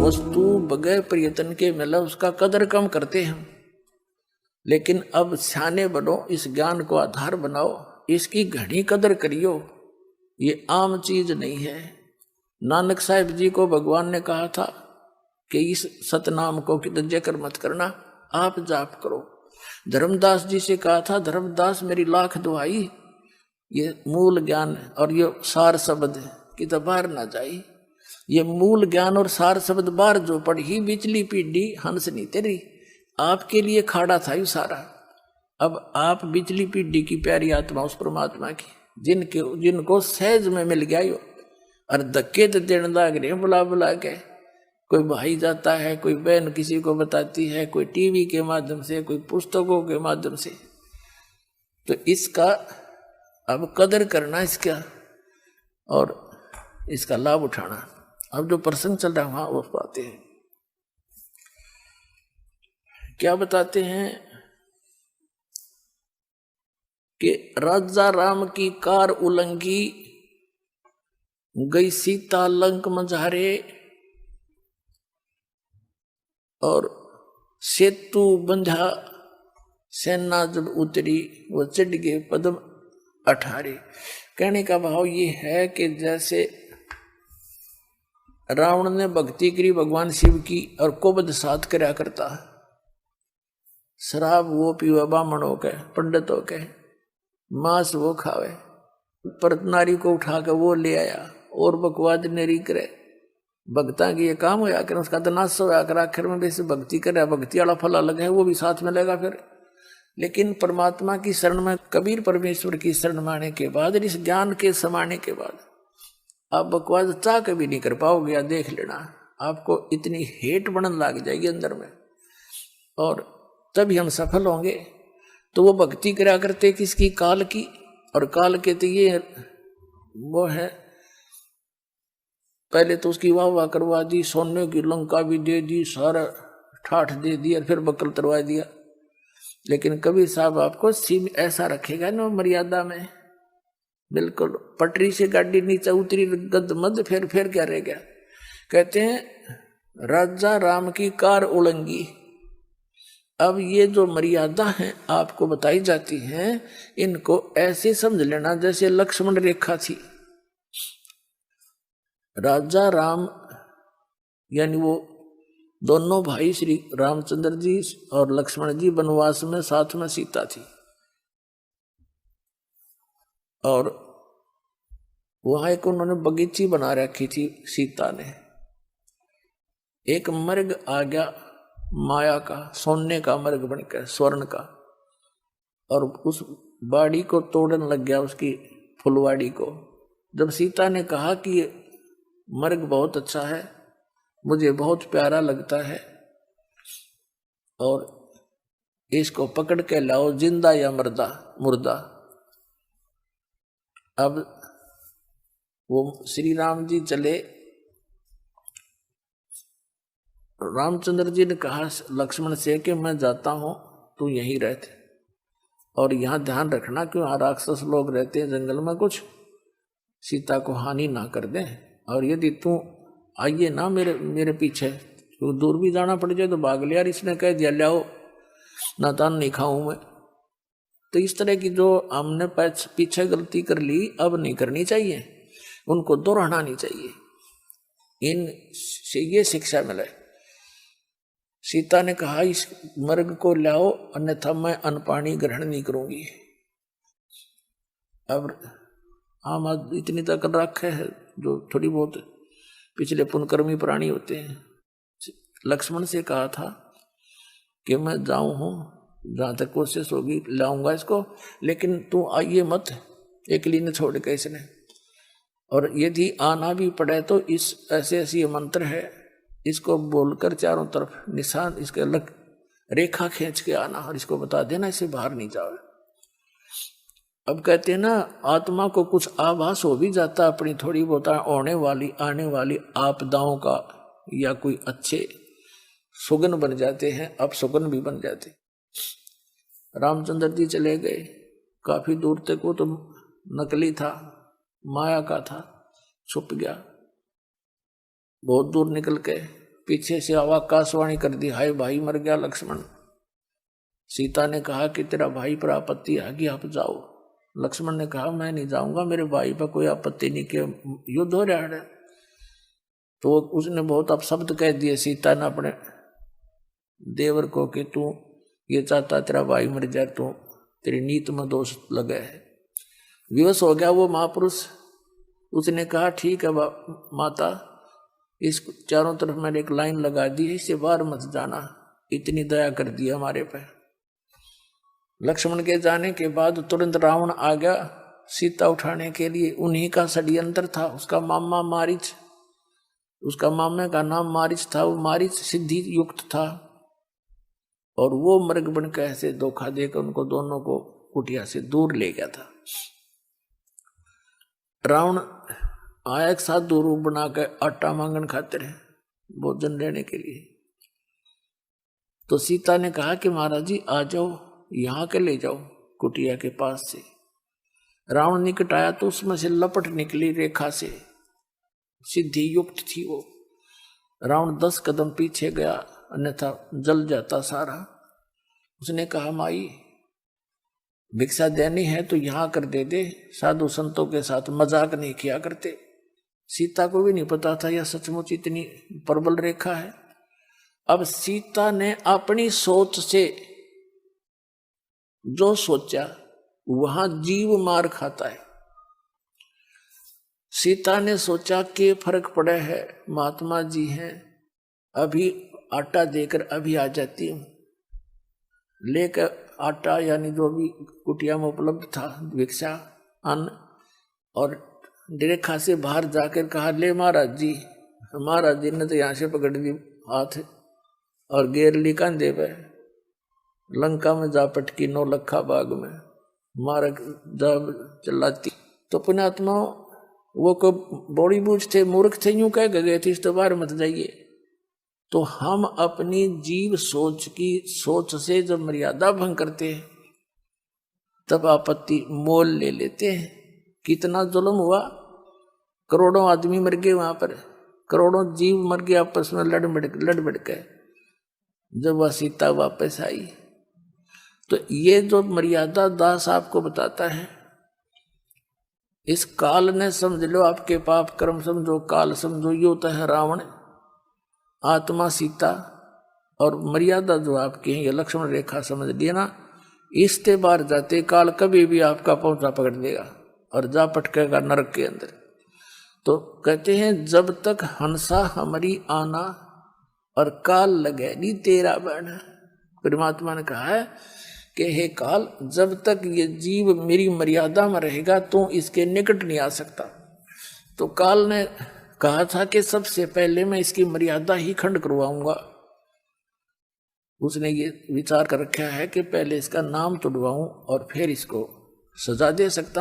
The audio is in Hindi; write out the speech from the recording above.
वस्तु बगैर प्रयत्न के मिला उसका कदर कम करते हैं। लेकिन अब सियाने बनो, इस ज्ञान को आधार बनाओ, इसकी घनी कदर करियो। ये आम चीज नहीं है। नानक साहिब जी को भगवान ने कहा था कि इस सतनाम को जिक्र मत करना, आप जाप करो। धर्मदास जी से कहा था, धर्मदास मेरी लाख दुआई, ये मूल ज्ञान और ये सार शब्द की तो बाहर ना जाए। ये मूल ज्ञान और सार शब्द बाहर जो पढ़ी, बिचली पीढ़ी हंस नहीं तेरी, आपके लिए खाड़ा था ये सारा। अब आप बिचली पीढ़ी की प्यारी आत्मा उस परमात्मा की, जिनको सहज में मिल गया यो, और धक्के तो देने लग रहे बुला बुला के। कोई भाई जाता है, कोई बहन किसी को बताती है, कोई टीवी के माध्यम से, कोई पुस्तकों के माध्यम से। तो इसका अब कदर करना, इसका और इसका लाभ उठाना। अब जो प्रसंग चल रहा है वहां वो पाते हैं, क्या बताते हैं कि राजा राम की कार उलंघी, गई सीता लंक मझारे, और सेतु बंधा, सेना जब उतरी वो चढ़ गए पद्म 18। कहने का भाव ये है कि जैसे रावण ने भक्ति करी भगवान शिव की और कोबद साथ करया करता, शराब वो पीवे ब्राह्मणों के पंडितों के, मांस वो खावे, पर नारी को उठा के वो ले आया और बकवाद नेरी करे। भक्ता की ये काम होया कर, उसका तो नाश होया कर, आखिर में वैसे भक्ति करे, भक्ति वाला फल अलग है, वो भी साथ में लेगा फिर। लेकिन परमात्मा की शरण में, कबीर परमेश्वर की शरण में आने के बाद, इस ज्ञान के समाने के बाद आप बकवाद चाह कभी नहीं कर पाओगे। या देख लेना, आपको इतनी हेट बनने लग जाएगी अंदर में, और तभी हम सफल होंगे। तो वो भक्ति करा करते किसकी? काल की। और काल के तो ये वो है, पहले तो उसकी वाह वाह करवा दी, सोने की लंका भी दे दी, सारा ठाठ दे दिया, फिर बकल तरवा दिया। लेकिन कबीर साहब आपको सीम ऐसा रखेगा ना मर्यादा में, बिल्कुल पटरी से गाड़ी नीचे उतरी गद मद, फिर क्या रह गया? कहते हैं राजा राम की कार उलंघी। अब ये जो मर्यादा है आपको बताई जाती हैं, इनको ऐसे समझ लेना जैसे लक्ष्मण रेखा थी। राजा राम यानी वो दोनों भाई श्री रामचंद्र जी और लक्ष्मण जी वनवास में, साथ में सीता थी, और वहां एक उन्होंने बगीची बना रखी थी सीता ने। एक मर्ग आ गया माया का, सोने का मर्ग बनकर, स्वर्ण का, और उस बाड़ी को तोड़ने लग गया, उसकी फुलवाड़ी को। जब सीता ने कहा कि ये मर्ग बहुत अच्छा है, मुझे बहुत प्यारा लगता है, और इसको पकड़ के लाओ, जिंदा या मुर्दा। अब वो श्री राम जी चले, रामचंद्र जी ने कहा लक्ष्मण से कि मैं जाता हूं, तू यहीं रहते, और यहां ध्यान रखना कि वहां राक्षस लोग रहते हैं जंगल में, कुछ सीता को हानि ना कर दें। और यदि तू आइए ना मेरे पीछे, तो दूर भी जाना पड़ जाए तो भाग लिया। इसने कह दिया लाओ, नातान नहीं खाऊं मैं। तो इस तरह की जो हमने पीछे गलती कर ली, अब नहीं करनी चाहिए, उनको दोहराना नहीं चाहिए। इन से ये शिक्षा मिले। सीता ने कहा इस मर्ग को लाओ, अन्यथा मैं अन्न ग्रहण नहीं करूंगी। अब हम इतनी तक रखे है जो थोड़ी बहुत पिछले पुनकर्मी प्राणी होते हैं। लक्ष्मण से कहा था कि मैं जाऊं हूं, जहां तक कोशिश होगी लाऊंगा इसको, लेकिन तू आइए मत, अकेली ने छोड़ के इसने। और यदि आना भी पड़े तो इस ऐसे मंत्र है, इसको बोलकर चारों तरफ निशान, इसके अलग रेखा खींच के आना, और इसको बता देना इसे बाहर नहीं जाओ। अब कहते हैं ना, आत्मा को कुछ आभास हो भी जाता अपनी थोड़ी बहुत आने वाली आपदाओं का, या कोई अच्छे सुगन बन जाते हैं, अब सुगन भी बन जाते। रामचंद्र जी चले गए, काफी दूर तक वो तो नकली था, माया का था, छुप गया। बहुत दूर निकल के पीछे से आकाशवाणी कर दी, हाय भाई मर गया लक्ष्मण। सीता ने कहा कि तेरा भाई पर आपत्ति आ गई, आप जाओ। लक्ष्मण ने कहा मैं नहीं जाऊंगा, मेरे भाई पर कोई आपत्ति नहीं कि युद्ध हो रहा है। तो उसने बहुत अपशब्द कह दिए सीता ने अपने देवर को कि तू ये चाहता तेरा भाई मर जाए, तो तेरी नीत में दोष लगे है। विवश हो गया वो महापुरुष। उसने कहा ठीक है माता, इस चारों तरफ मैंने एक लाइन लगा दी है, इससे बाहर मत जाना, इतनी दया कर दी हमारे पे। लक्ष्मण के जाने के बाद तुरंत रावण आ गया सीता उठाने के लिए। उन्हीं का षड्यंत्र था। उसका मामा मारीच, उसका मामे का नाम मारीच था। वो मारीच सिद्धि युक्त था और वो मृग बन के ऐसे धोखा देकर उनको दोनों को कुटिया से दूर ले गया था। रावण आया एक साथ दो रूप बनाकर आटा मांगन खाते रहे भोजन लेने के लिए। तो सीता ने कहा कि महाराज जी आ जाओ, यहाँ के ले जाओ कुटिया के पास से। रावण निकट आया तो उसमें से लपट निकली रेखा से, सिद्धि युक्त थी वो। रावण 10 कदम पीछे गया, अन्यथा जल जाता सारा। उसने कहा माई भिक्षा देनी है तो यहाँ कर दे दे, साधु संतों के साथ मजाक नहीं किया करते। सीता को भी नहीं पता था यह सचमुच इतनी प्रबल रेखा है। अब सीता ने अपनी सोच से जो सोचा वहां जीव मार खाता है। सीता ने सोचा कि फर्क पड़ा है, महात्मा जी हैं, अभी आटा देकर अभी आ जाती हूं। लेकर आटा यानी जो भी कुटिया में उपलब्ध था भिक्षा अन्न, और रेखा से बाहर जाकर कहा ले महाराज जी। महाराज जी ने तो यहाँ से पकड़ दी हाथ और गेर ली कंधे पे। लंका में जा पटकी 9 लखा बाग में मारक जब चलाती। तो पुण्यात्मा वो को बड़ी बूझ थे, मूर्ख थे, यूं कह गए थे इस तो बाहर मत जाइए। तो हम अपनी जीव सोच की सोच से जब मर्यादा भंग करते हैं तब आपत्ति मोल ले लेते हैं। कितना जुल्म हुआ, करोड़ों आदमी मर गए वहां पर, करोड़ों जीव मर गए आपस में लड़ बढ़ के। जब वह सीता वापस आई तो ये जो मर्यादा दास आपको बताता है, इस काल ने समझ लो आपके पाप कर्म समझो, काल समझो, यो तो है रावण, आत्मा सीता और मर्यादा जो आपकी है ये लक्ष्मण रेखा समझ लिया ना। इसके बाहर जाते काल कभी भी आपका पहुंचा पकड़ देगा और जा पटकेगा नरक के अंदर। तो कहते हैं जब तक हंसा हमारी आना और काल लगे नी तेरा बना। परमात्मा ने कहा है कि हे काल, जब तक ये जीव मेरी मर्यादा में रहेगा तो इसके निकट नहीं आ सकता। तो काल ने कहा था कि सबसे पहले मैं इसकी मर्यादा ही खंड करवाऊंगा। उसने ये विचार कर रखा है कि पहले इसका नाम तुड़वाऊं और फिर इसको सजा दे सकता हूं।